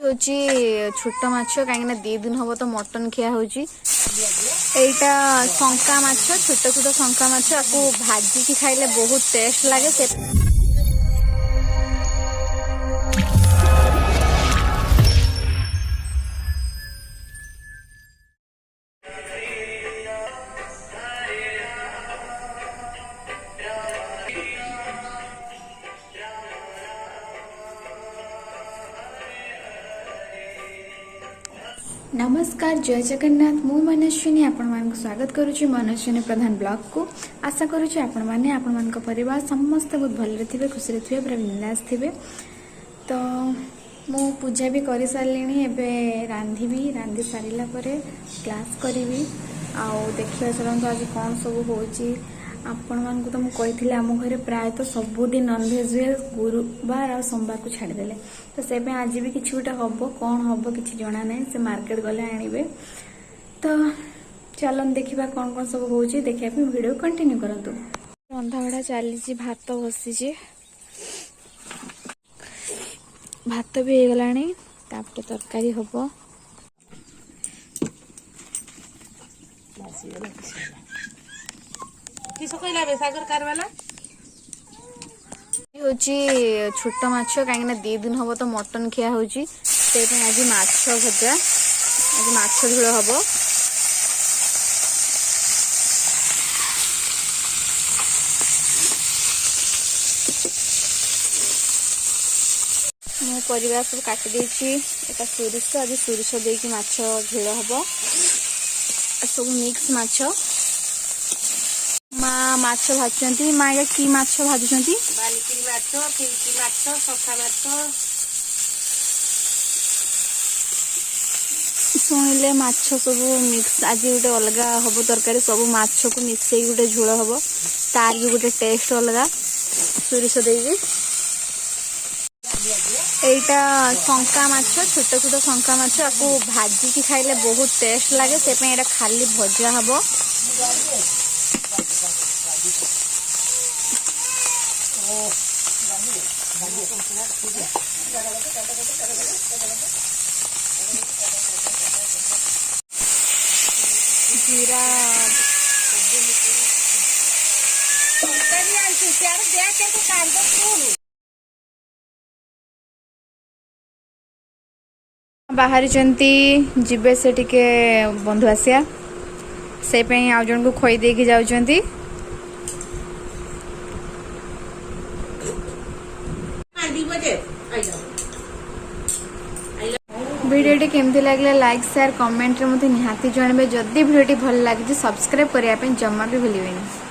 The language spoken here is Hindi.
होची छोट माछ कहीं 2 दिन हम तो मटन खिया होची। एटा शंका माछ, छोट छोट शंका माछ आपको भाजी की खाइले बहुत टेस्ट लगे से नमस्कार जय जगन्नाथ मु मनस्विनी आपण मान स्वागत करुच्ची मनस्विनी प्रधान ब्लॉग को। आशा करुच्ची आपण माने आपण मान परिवार समस्त बहुत भल थे खुशी थे पूरा बिंदास थे। तो मु पूजा भी कर सारे एबे रांधि सारा क्लास करी आउ देखिए चलते आज कौन सब हो आपण मान तो मुझे आम घर प्राय तो सबुदिन नॉनभेज हुए गुरुवार और सोमवार को छाड़देले। तो से आज भी किसी गोटे हम कौन हम कि जना ना से मार्केट गले आनबे। तो चलन देखा कौन कौन सब हो देखा वीडियो कंटिन्यू करूँ। रंधा बड़ा चली भात बसी भात भी हो गलानी तरकारी हम छोट माछ कहीं 2 दिन हम तो मटन खिया होची। आज माछ भजा आज माछ झोल हम मो परिवार सब काटी देछि। सोरिष आज सोरिष देकी माछ झोल हम सब मिक्स माछ माँ माछ भाजती। माँ या की माछ भाजुंती बालिकी माछ, पिंकी माछ, सफा माछ शुणिले माछ सब मिक्स आज गोटे अलग हम तरकारी सब माछ को मिक्स गोटे झोल हम तार भी गोटे टेस्ट अलग सोरिष देगी। एटा शंका माछ, छोट छोट शंका माछ आपको भाजी की खाइले बहुत टेस्ट लगे से खाली भजा हम। जीरा बाहरी जीवे से टिके बंधु आसिया से आउ जन को खोई देकी जाउचंती। वीडियो केमती लगे लाइक शेयर कमेंट रे मते निहाती जानबे। जदि वीडियो भल लगे सब्सक्राइब करिया पे जम्मा भी भूलिबेनी।